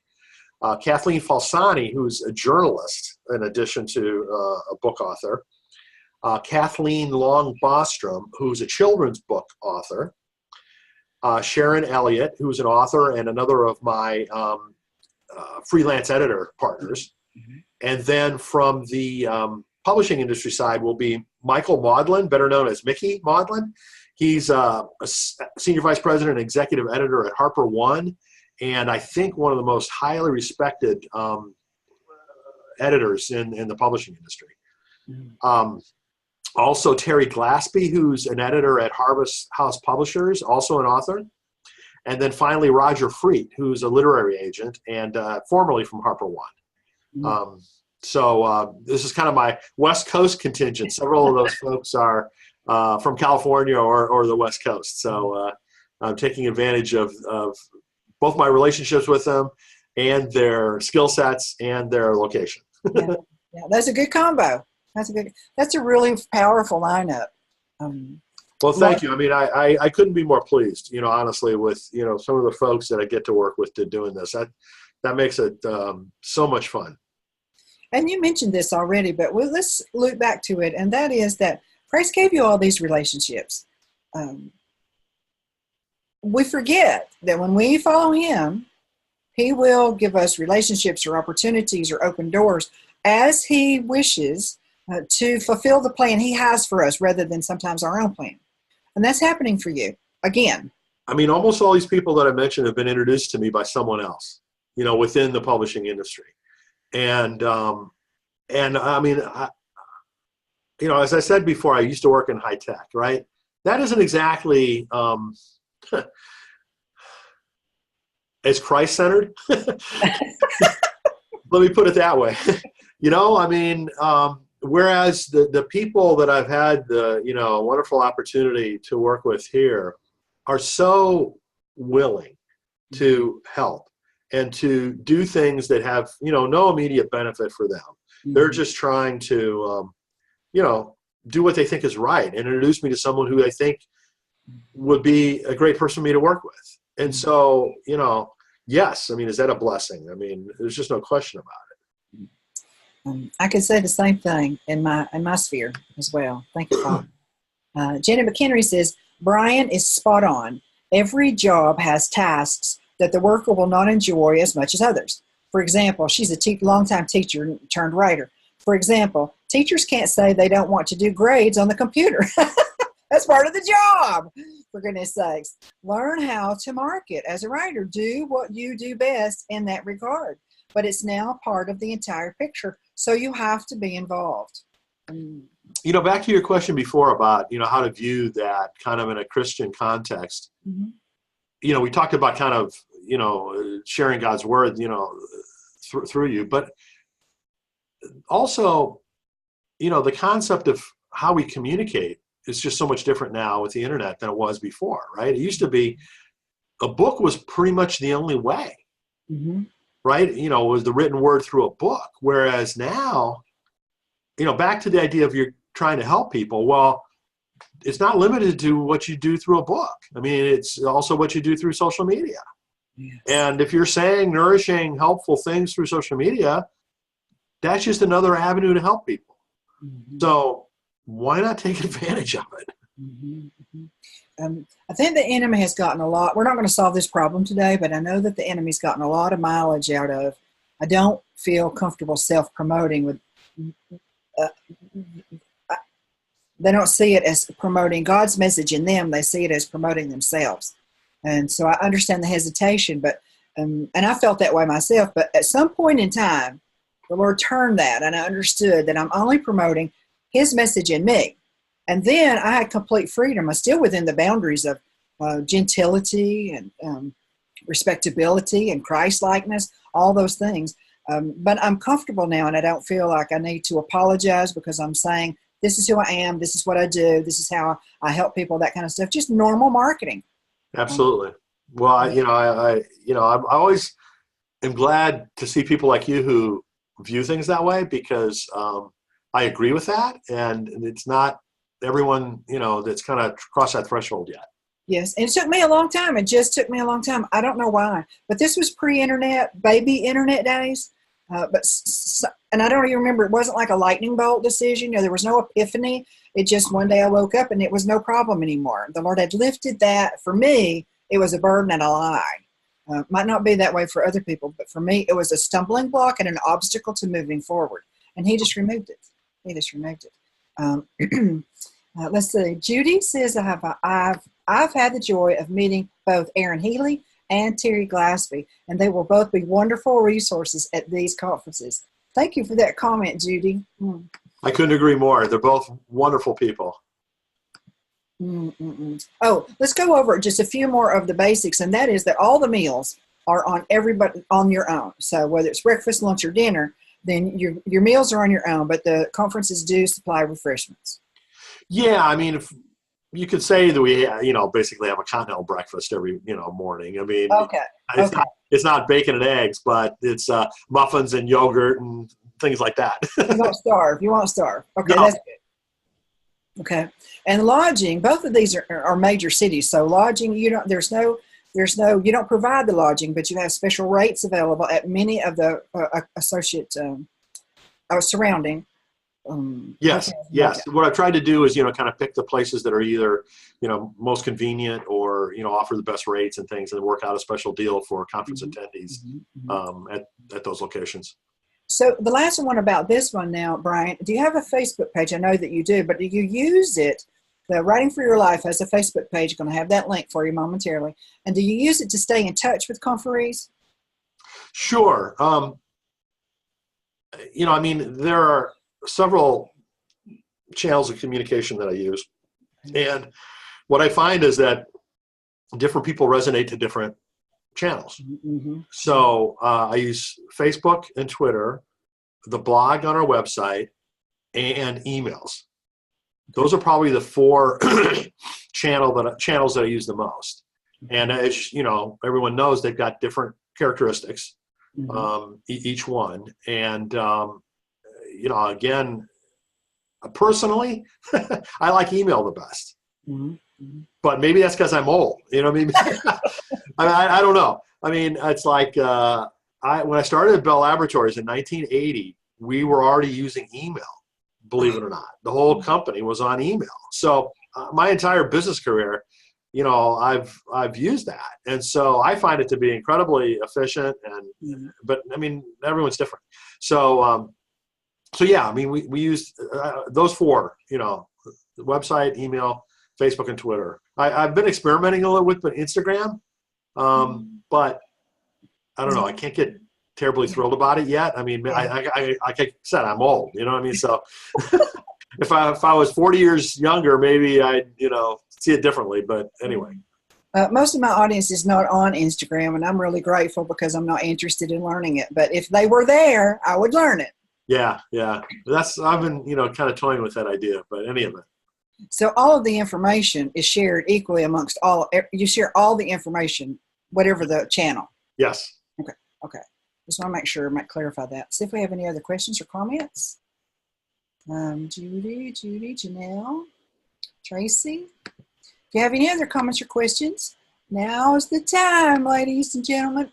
Kathleen Falsani, who's a journalist in addition to a book author. Kathleen Long Bostrom, who's a children's book author. Sharon Elliott, who's an author and another of my freelance editor partners. Mm-hmm. And then from the publishing industry side will be Michael Maudlin, better known as Mickey Maudlin. He's a senior vice president and executive editor at Harper One, and I think one of the most highly respected editors in the publishing industry. Mm-hmm. Also Terry Glaspie, who's an editor at Harvest House Publishers, also an author. And then finally Roger Freet, who's a literary agent and formerly from Harper One. Mm-hmm. So this is kind of my West Coast contingent. Several of those folks are from California or the West Coast. So I'm taking advantage of both my relationships with them and their skill sets and their location. Yeah, that's a good combo. That's a really powerful lineup. Well, thank you. I mean, I couldn't be more pleased, honestly, with, some of the folks that I get to work with doing this. That makes it so much fun. And you mentioned this already, but let's look back to it. And that is that Christ gave you all these relationships. We forget that when we follow him, he will give us relationships or opportunities or open doors as he wishes to fulfill the plan he has for us rather than sometimes our own plan. And that's happening for you again. I mean, almost all these people that I mentioned have been introduced to me by someone else, within the publishing industry. And I mean, as I said before, I used to work in high tech, right? That isn't exactly as Christ-centered. Let me put it that way. I mean, whereas the people that I've had the, wonderful opportunity to work with here are so willing to help and to do things that have, no immediate benefit for them. Mm-hmm. They're just trying to, do what they think is right and introduce me to someone who I think would be a great person for me to work with. And so, yes, I mean, is that a blessing? I mean, there's just no question about it. I could say the same thing in my sphere as well. Thank you, Paul. Janet McHenry says, Brian is spot on. Every job has tasks that the worker will not enjoy as much as others. For example, she's a longtime teacher turned writer. For example, teachers can't say they don't want to do grades on the computer. That's part of the job, for goodness sakes. Learn how to market as a writer. Do what you do best in that regard. But it's now part of the entire picture, so you have to be involved. Back to your question before about, how to view that kind of in a Christian context. Mm-hmm. We talked about kind of, sharing God's word, through you. But also, the concept of how we communicate is just so much different now with the internet than it was before, right? It used to be a book was pretty much the only way, mm-hmm. right? It was the written word through a book. Whereas now, back to the idea of you're trying to help people. Well, it's not limited to what you do through a book. I mean, it's also what you do through social media. Yes. And if you're saying nourishing, helpful things through social media, that's just another avenue to help people. Mm-hmm. So why not take advantage of it? Mm-hmm. I think the enemy has gotten a lot. We're not going to solve this problem today, but I know that the enemy's gotten a lot of mileage out of, I don't feel comfortable self-promoting with, they don't see it as promoting God's message in them. They see it as promoting themselves. And so I understand the hesitation, but, and I felt that way myself, but at some point in time, the Lord turned that, and I understood that I'm only promoting His message in me. And then I had complete freedom. I'm still within the boundaries of gentility and respectability and Christ-likeness, all those things. But I'm comfortable now, and I don't feel like I need to apologize because I'm saying, this is who I am, this is what I do, this is how I help people, that kind of stuff. Just normal marketing. Absolutely. Well, I always am glad to see people like you who view things that way, because I agree with that, and it's not everyone that's kind of crossed that threshold yet. Yes, and it took me a long time. It just took me a long time. I don't know why, but this was pre-internet, baby internet days. And I don't even remember. It wasn't like a lightning bolt decision. There was no epiphany. It just one day I woke up and it was no problem anymore. The Lord had lifted that. For me, it was a burden and a lie. Might not be that way for other people, but for me, it was a stumbling block and an obstacle to moving forward. And He just removed it. Let's see. Judy says, I've had the joy of meeting both Aaron Healy and Terry Glaspie, and they will both be wonderful resources at these conferences. Thank you for that comment, Judy. I couldn't agree more. They're both wonderful people. Oh, let's go over just a few more of the basics, and that is that all the meals are on everybody on your own. So whether it's breakfast, lunch, or dinner, then your meals are on your own, but the conferences do supply refreshments. Yeah, I mean, if you could say that we, basically have a continental breakfast every, morning. I mean, okay. It's not bacon and eggs, but it's muffins and yogurt and things like that. You won't starve. Okay, no. That's good. Okay, and lodging. Both of these are major cities, so lodging. You don't provide the lodging, but you have special rates available at many of the associate surrounding. Yes. What I've tried to do is, kind of pick the places that are either, most convenient or, offer the best rates and things, and work out a special deal for conference attendees at those locations. So the last one about this one now, Brian, do you have a Facebook page? I know that you do, but do you use it? The Writing for Your Life has a Facebook page. Going to have that link for you momentarily. And do you use it to stay in touch with conferees? Sure. I mean, there are several channels of communication that I use. And what I find is that different people resonate to different channels. Mm-hmm. So I use Facebook and Twitter, the blog on our website, and emails. Those are probably the four channels that I use the most. And as you know, everyone knows they've got different characteristics, each one. And again, personally, I like email the best. Mm-hmm. But maybe that's because I'm old. You know what I mean? I don't know. I mean, it's like when I started at Bell Laboratories in 1980, we were already using email. Believe it or not, the whole company was on email. So my entire business career, I've used that, and so I find it to be incredibly efficient. And but I mean, everyone's different. So yeah, I mean, we use those four. The website, email, Facebook, and Twitter. I've been experimenting a little with Instagram, but I don't know. I can't get terribly thrilled about it yet. I mean, like I said, I'm old. You know what I mean? So if I was 40 years younger, maybe I'd see it differently. But anyway. Most of my audience is not on Instagram, and I'm really grateful because I'm not interested in learning it. But if they were there, I would learn it. Yeah. I've been kind of toying with that idea, but any of it. So all of the information is shared equally amongst all. You share all the information, whatever the channel. Yes. Okay. Just want to make sure, I might clarify that. See if we have any other questions or comments. Judy, Janelle, Tracy. If you have any other comments or questions, now is the time, ladies and gentlemen.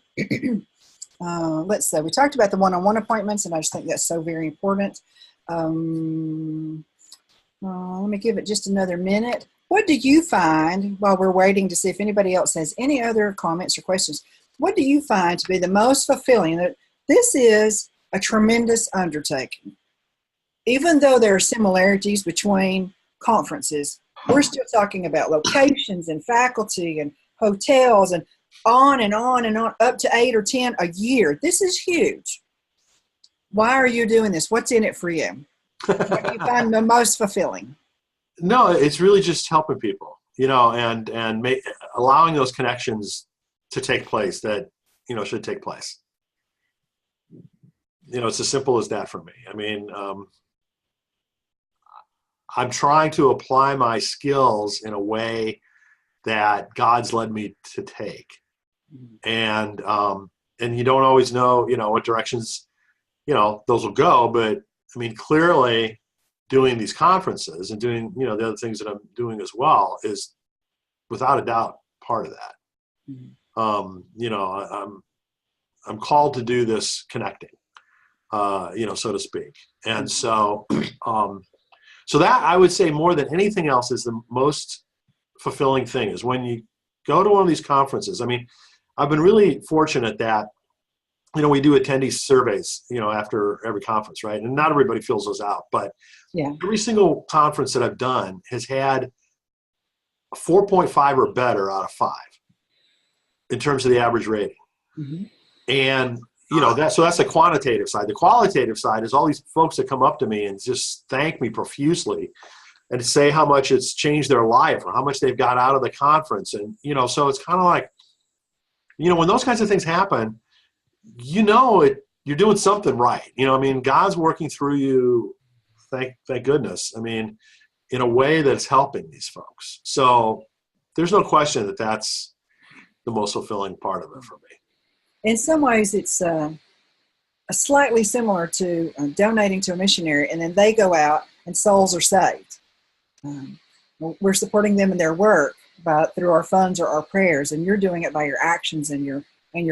Let's see. We talked about the one-on-one appointments, and I just think that's so very important. Let me give it just another minute. What do you find, while we're waiting to see if anybody else has any other comments or questions, what do you find to be the most fulfilling? This is a tremendous undertaking. Even though there are similarities between conferences, we're still talking about locations and faculty and hotels and on and on and on, up to 8 or 10 a year. This is huge. Why are you doing this? What's in it for you? What do you find the most fulfilling? No, it's really just helping people, and allowing those connections to take place that, should take place. It's as simple as that for me. I mean, I'm trying to apply my skills in a way that God's led me to take. And you don't always know, what directions, those will go. But I mean, clearly doing these conferences and doing, the other things that I'm doing as well is without a doubt part of that. I'm called to do this connecting, so to speak. And so, so that I would say more than anything else is the most fulfilling thing is when you go to one of these conferences. I mean, I've been really fortunate that, we do attendee surveys, after every conference, right? And not everybody fills those out, but every single conference that I've done has had a 4.5 or better out of 5 in terms of the average rating. And, that's the quantitative side. The qualitative side is all these folks that come up to me and just thank me profusely and say how much it's changed their life or how much they've got out of the conference. And, so it's kind of like, when those kinds of things happen, you're doing something right. I mean, God's working through you, thank goodness. I mean, in a way that's helping these folks. So there's no question that that's the most fulfilling part of it for me. In some ways, it's slightly similar to donating to a missionary, and then they go out and souls are saved. We're supporting them in their work through our funds or our prayers, and you're doing it by your actions and your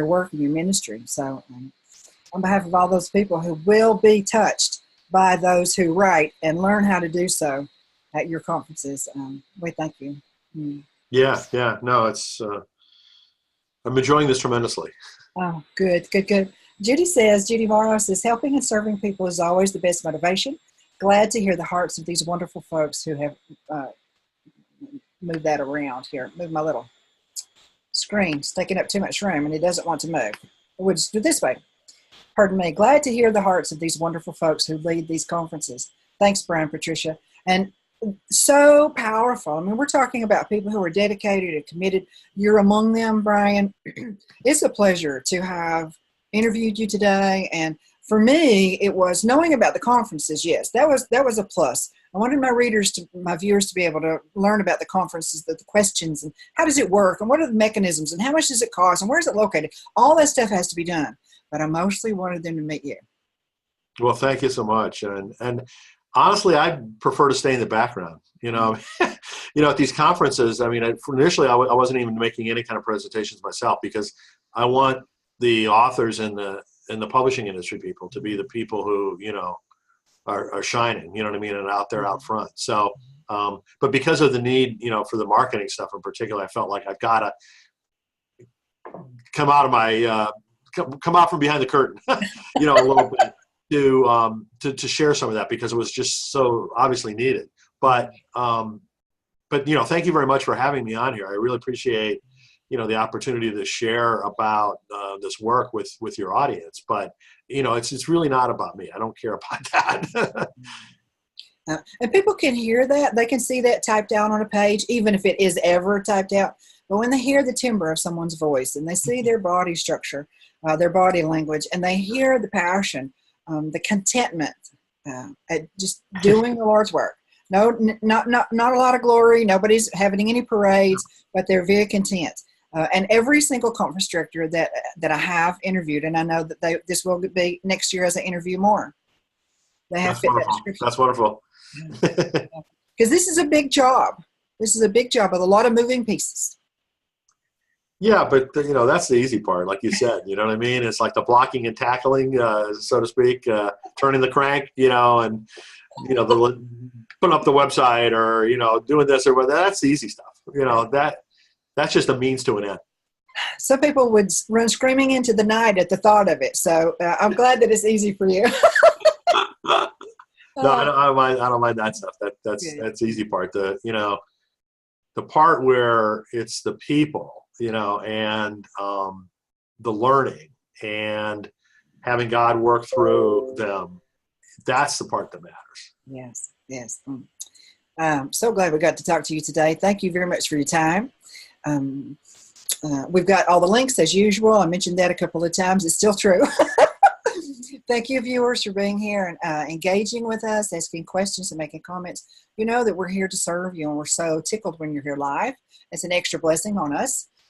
work and your ministry. So on behalf of all those people who will be touched by those who write and learn how to do so at your conferences, we thank you. Yeah. No, it's I'm enjoying this tremendously. Oh, good. Judy Morrow says, helping and serving people is always the best motivation. Glad to hear the hearts of these wonderful folks who have moved that around here. Move my little screen. It's taking up too much room and it doesn't want to move. We'll just do it this way. Pardon me. Glad to hear the hearts of these wonderful folks who lead these conferences. Thanks, Brian, Patricia. And so powerful. I mean, we're talking about people who are dedicated and committed. You're among them, Brian. It's a pleasure to have interviewed you today. And for me, it was knowing about the conferences. Yes, that was a plus. I wanted my viewers to be able to learn about the conferences, the questions, and how does it work, and what are the mechanisms, and how much does it cost, and where is it located? All that stuff has to be done. But I mostly wanted them to meet you. Well, thank you so much. And honestly, I prefer to stay in the background. At these conferences, I mean, initially I wasn't even making any kind of presentations myself because I want the authors and the publishing industry people to be the people who, are shining, you know what I mean, and out there out front. So, but because of the need, for the marketing stuff in particular, I felt like I've got to come out of my, come out from behind the curtain, a little bit to share some of that because it was just so obviously needed. But thank you very much for having me on here. I really appreciate, the opportunity to share about this work with your audience. But, it's really not about me. I don't care about that. And people can hear that. They can see that typed out on a page, even if it is ever typed out. But when they hear the timbre of someone's voice and they see their body structure, their body language, and they hear the passion, the contentment at just doing the Lord's work. No, not a lot of glory. Nobody's having any parades, but they're very content. And every single conference director that I have interviewed, and I know that this will be next year as I interview more. They have fit that description. That's wonderful. Because this is a big job. This is a big job with a lot of moving pieces. Yeah, but that's the easy part, like you said. You know what I mean? It's like the blocking and tackling, so to speak, turning the crank, and the putting up the website or doing this or whatever. That's the easy stuff. That's just a means to an end. Some people would run screaming into the night at the thought of it. So I'm glad that it's easy for you. No, I don't mind that stuff. That's the easy part. The part where it's the people, and the learning and having God work through them. That's the part that matters. Yes. I'm so glad we got to talk to you today. Thank you very much for your time. We've got all the links as usual. I mentioned that a couple of times. It's still true. Thank you, viewers, for being here and engaging with us, asking questions and making comments. You know that we're here to serve you, and we're so tickled when you're here live. It's an extra blessing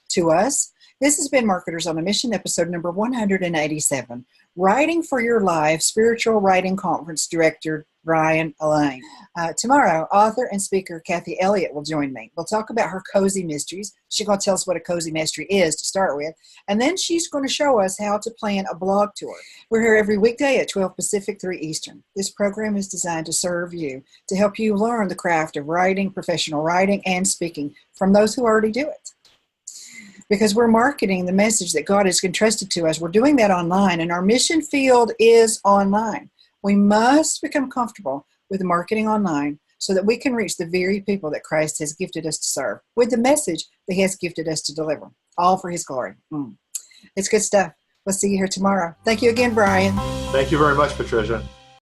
to us. This has been Marketers on a Mission, episode number 187. Writing for Your Life, Spiritual Writing Conference Director Brian Allain. Tomorrow, author and speaker Kathy Elliott will join me. We'll talk about her cozy mysteries. She's going to tell us what a cozy mystery is to start with. And then she's going to show us how to plan a blog tour. We're here every weekday at 12 Pacific, 3 Eastern. This program is designed to serve you, to help you learn the craft of writing, professional writing, and speaking from those who already do it. Because we're marketing the message that God has entrusted to us. We're doing that online, and our mission field is online. We must become comfortable with marketing online so that we can reach the very people that Christ has gifted us to serve with the message that He has gifted us to deliver, all for His glory. It's good stuff. We'll see you here tomorrow. Thank you again, Brian. Thank you very much, Patricia.